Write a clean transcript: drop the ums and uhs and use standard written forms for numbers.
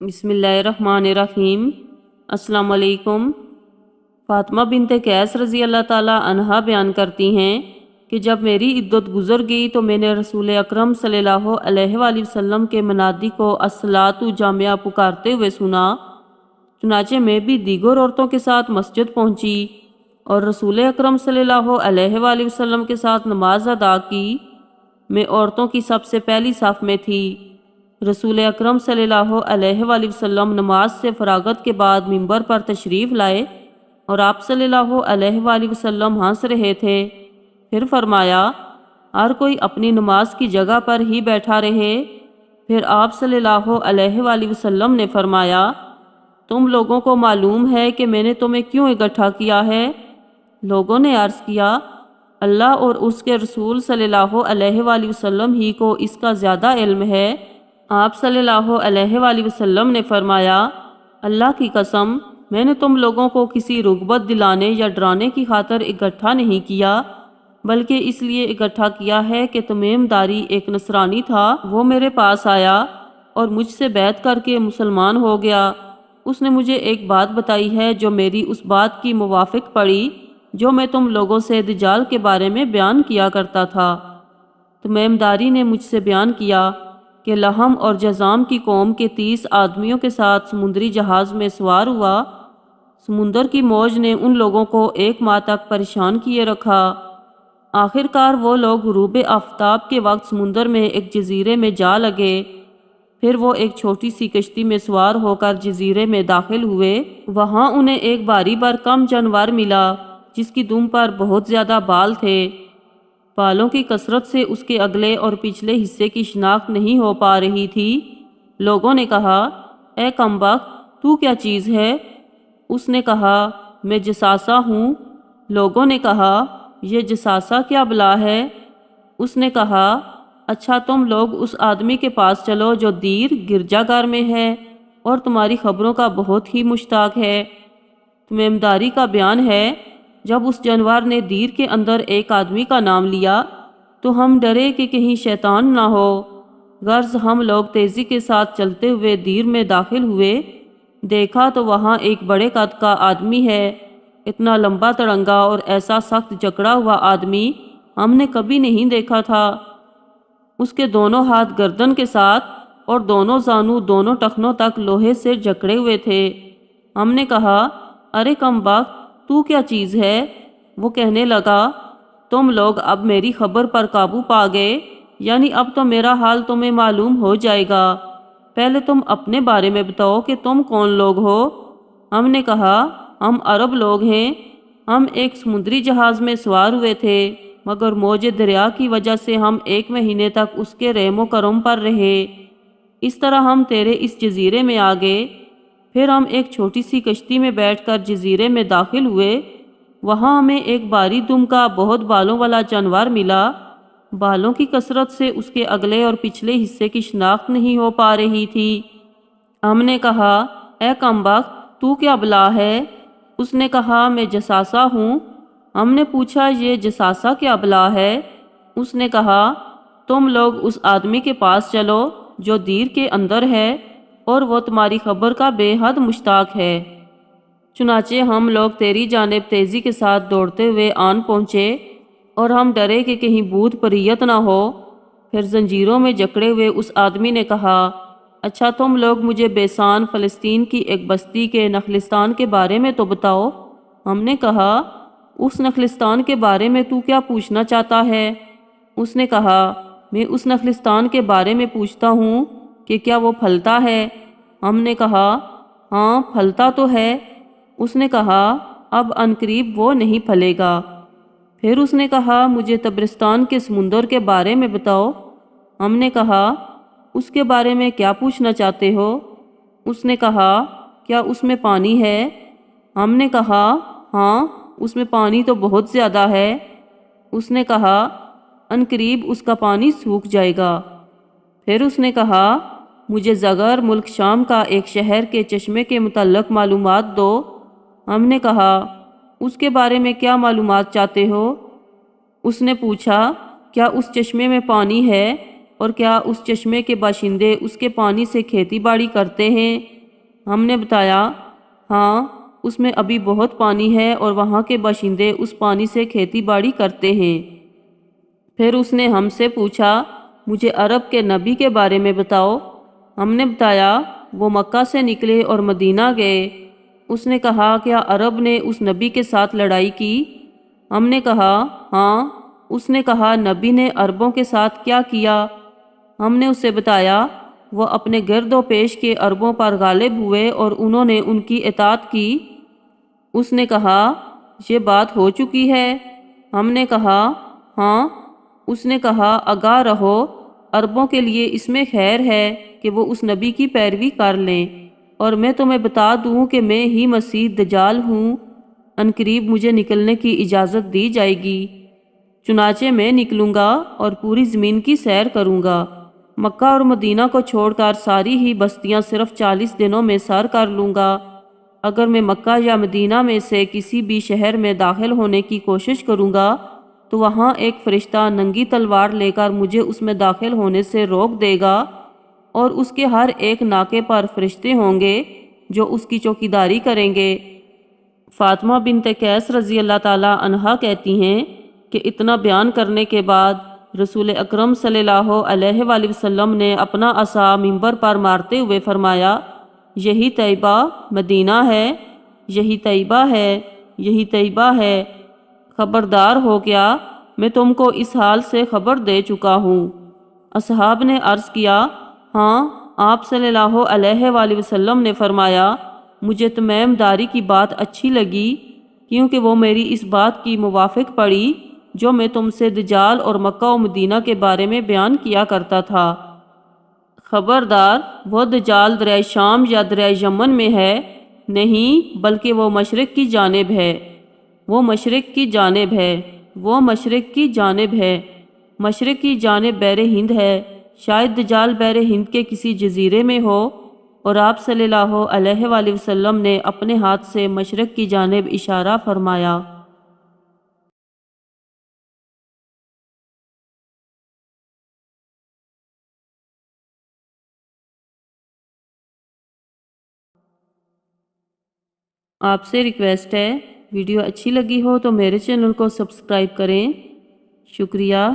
بسم اللہ الرحمن الرحیم۔ السلام علیکم۔ فاطمہ بنت قیس رضی اللہ تعالیٰ عنہا بیان کرتی ہیں کہ جب میری عدت گزر گئی تو میں نے رسول اکرم صلی اللہ علیہ وآلہ وسلم کے منادی کو الصلاۃ جامعہ پکارتے ہوئے سنا۔ چنانچہ میں بھی دیگر عورتوں کے ساتھ مسجد پہنچی اور رسول اکرم صلی اللہ علیہ وآلہ وسلم کے ساتھ نماز ادا کی۔ میں عورتوں کی سب سے پہلی صف میں تھی۔ رسول اکرم صلی اللہ علیہ وآلہ وسلم نماز سے فراغت کے بعد منبر پر تشریف لائے اور آپ صلی اللہ علیہ وآلہ وسلم ہنس رہے تھے۔ پھر فرمایا، ہر کوئی اپنی نماز کی جگہ پر ہی بیٹھا رہے۔ پھر آپ صلی اللہ علیہ وآلہ وسلم نے فرمایا، تم لوگوں کو معلوم ہے کہ میں نے تمہیں کیوں اکٹھا کیا ہے؟ لوگوں نے عرض کیا، اللہ اور اس کے رسول صلی اللہ علیہ وآلہ وسلم ہی کو اس کا زیادہ علم ہے۔ آپ صلی اللہ علیہ وآلہ وسلم نے فرمایا، اللہ کی قسم، میں نے تم لوگوں کو کسی رغبت دلانے یا ڈرانے کی خاطر اکٹھا نہیں کیا، بلکہ اس لیے اکٹھا کیا ہے کہ تمیم داری ایک نصرانی تھا، وہ میرے پاس آیا اور مجھ سے بیعت کر کے مسلمان ہو گیا۔ اس نے مجھے ایک بات بتائی ہے جو میری اس بات کی موافق پڑی جو میں تم لوگوں سے دجال کے بارے میں بیان کیا کرتا تھا۔ تمیم داری نے مجھ سے بیان کیا کہ لہم اور جزام کی قوم کے 30 آدمیوں کے ساتھ سمندری جہاز میں سوار ہوا۔ سمندر کی موج نے ان لوگوں کو 1 ماہ تک پریشان کیے رکھا۔ آخر کار وہ لوگ غروب آفتاب کے وقت سمندر میں ایک جزیرے میں جا لگے۔ پھر وہ ایک چھوٹی سی کشتی میں سوار ہو کر جزیرے میں داخل ہوئے۔ وہاں انہیں ایک باری برکم جانور ملا جس کی دم پر بہت زیادہ بال تھے۔ بالوں کی کثرت سے اس کے اگلے اور پچھلے حصے کی شناخت نہیں ہو پا رہی تھی۔ لوگوں نے کہا، اے کمبخت، تو کیا چیز ہے؟ اس نے کہا، میں جساسہ ہوں۔ لوگوں نے کہا، یہ جساسہ کیا بلا ہے؟ اس نے کہا، اچھا تم لوگ اس آدمی کے پاس چلو جو دیر گرجا گھر میں ہے اور تمہاری خبروں کا بہت ہی مشتاق ہے۔ تمیم داری کا بیان ہے، جب اس جانور نے دیر کے اندر ایک آدمی کا نام لیا تو ہم ڈرے کہ کہیں شیطان نہ ہو۔ غرض ہم لوگ تیزی کے ساتھ چلتے ہوئے دیر میں داخل ہوئے۔ دیکھا تو وہاں ایک بڑے قد کا آدمی ہے۔ اتنا لمبا تڑنگا اور ایسا سخت جکڑا ہوا آدمی ہم نے کبھی نہیں دیکھا تھا۔ اس کے دونوں ہاتھ گردن کے ساتھ اور دونوں زانو دونوں ٹخنوں تک لوہے سے جکڑے ہوئے تھے۔ ہم نے کہا، ارے کمبخت، تو کیا چیز ہے؟ وہ کہنے لگا، تم لوگ اب میری خبر پر قابو پا گئے، یعنی اب تو میرا حال تمہیں معلوم ہو جائے گا۔ پہلے تم اپنے بارے میں بتاؤ کہ تم کون لوگ ہو؟ ہم نے کہا، ہم عرب لوگ ہیں۔ ہم ایک سمندری جہاز میں سوار ہوئے تھے، مگر موج دریا کی وجہ سے ہم 1 مہینے تک اس کے رحم و کرم پر رہے۔ اس طرح ہم تیرے اس جزیرے میں آ گئے۔ پھر ہم ایک چھوٹی سی کشتی میں بیٹھ کر جزیرے میں داخل ہوئے۔ وہاں ہمیں ایک باری دم کا بہت بالوں والا جانور ملا۔ بالوں کی کثرت سے اس کے اگلے اور پچھلے حصے کی شناخت نہیں ہو پا رہی تھی۔ ہم نے کہا، اے کمبخت، تو کیا بلا ہے؟ اس نے کہا، میں جساسہ ہوں۔ ہم نے پوچھا، یہ جساسہ کیا بلا ہے؟ اس نے کہا، تم لوگ اس آدمی کے پاس چلو جو دیر کے اندر ہے اور وہ تمہاری خبر کا بے حد مشتاق ہے۔ چنانچہ ہم لوگ تیری جانب تیزی کے ساتھ دوڑتے ہوئے آن پہنچے اور ہم ڈرے کہ کہیں بھوت پریت نہ ہو۔ پھر زنجیروں میں جکڑے ہوئے اس آدمی نے کہا، اچھا تم لوگ مجھے بیسان فلسطین کی ایک بستی کے نخلستان کے بارے میں تو بتاؤ۔ ہم نے کہا، اس نخلستان کے بارے میں تو کیا پوچھنا چاہتا ہے؟ اس نے کہا، میں اس نخلستان کے بارے میں پوچھتا ہوں کہ کیا وہ پھلتا ہے؟ ہم نے کہا، ہاں پھلتا تو ہے۔ اس نے کہا، اب عنقریب وہ نہیں پھلے گا۔ پھر اس نے کہا، مجھے طبرستان کے سمندر کے بارے میں بتاؤ۔ ہم نے کہا، اس کے بارے میں کیا پوچھنا چاہتے ہو؟ اس نے کہا، کیا اس میں پانی ہے؟ ہم نے کہا، ہاں اس میں پانی تو بہت زیادہ ہے۔ اس نے کہا، عنقریب اس کا پانی سوکھ جائے گا۔ پھر اس نے کہا، مجھے زغر ملک شام کا ایک شہر کے چشمے کے متعلق معلومات دو۔ ہم نے کہا، اس کے بارے میں کیا معلومات چاہتے ہو؟ اس نے پوچھا، کیا اس چشمے میں پانی ہے؟ اور کیا اس چشمے کے باشندے اس کے پانی سے کھیتی باڑی کرتے ہیں؟ ہم نے بتایا، ہاں، اس میں ابھی بہت پانی ہے اور وہاں کے باشندے اس پانی سے کھیتی باڑی کرتے ہیں۔ پھر اس نے ہم سے پوچھا، مجھے عرب کے نبی کے بارے میں بتاؤ۔ ہم نے بتایا، وہ مکہ سے نکلے اور مدینہ گئے۔ اس نے کہا، کیا عرب نے اس نبی کے ساتھ لڑائی کی؟ ہم نے کہا، ہاں۔ اس نے کہا، نبی نے عربوں کے ساتھ کیا کیا؟ ہم نے اسے بتایا، وہ اپنے گرد و پیش کے عربوں پر غالب ہوئے اور انہوں نے ان کی اطاعت کی۔ اس نے کہا، یہ بات ہو چکی ہے؟ ہم نے کہا، ہاں۔ اس نے کہا، آگاہ رہو، عربوں کے لیے اس میں خیر ہے کہ وہ اس نبی کی پیروی کر لیں، اور میں تمہیں بتا دوں کہ میں ہی مسیح دجال ہوں۔ عنقریب مجھے نکلنے کی اجازت دی جائے گی، چنانچہ میں نکلوں گا اور پوری زمین کی سیر کروں گا۔ مکہ اور مدینہ کو چھوڑ کر ساری ہی بستیاں صرف 40 دنوں میں سر کر لوں گا۔ اگر میں مکہ یا مدینہ میں سے کسی بھی شہر میں داخل ہونے کی کوشش کروں گا تو وہاں ایک فرشتہ ننگی تلوار لے کر مجھے اس میں داخل ہونے سے روک دے گا، اور اس کے ہر ایک ناکے پر فرشتے ہوں گے جو اس کی چوکیداری کریں گے۔ فاطمہ بنت قیس رضی اللہ تعالی عنہا کہتی ہیں کہ اتنا بیان کرنے کے بعد رسول اکرم صلی اللہ علیہ وآلہ وسلم نے اپنا عصا منبر پر مارتے ہوئے فرمایا، یہی طیبہ مدینہ ہے، یہی طیبہ ہے، یہی طیبہ ہے، خبردار ہو گیا، میں تم کو اس حال سے خبر دے چکا ہوں۔ اصحاب نے عرض کیا، ہاں، آپ صلی اللہ علیہ وآلہ وسلم نے فرمایا، مجھے تمیم داری کی بات اچھی لگی کیونکہ وہ میری اس بات کی موافق پڑی جو میں تم سے دجال اور مکہ و مدینہ کے بارے میں بیان کیا کرتا تھا۔ خبردار، وہ دجال دریائے شام یا دریائے یمن میں ہے؟ نہیں، بلکہ وہ مشرق کی جانب ہے، وہ مشرق کی جانب ہے، وہ مشرق کی جانب ہے، مشرق کی جانب بحر ہند ہے۔ شاید دجال بحر ہند کے کسی جزیرے میں ہو، اور آپ صلی اللہ علیہ وآلہ وسلم نے اپنے ہاتھ سے مشرق کی جانب اشارہ فرمایا۔ آپ سے ریکویسٹ ہے، ویڈیو اچھی لگی ہو تو میرے چینل کو سبسکرائب کریں۔ شکریہ۔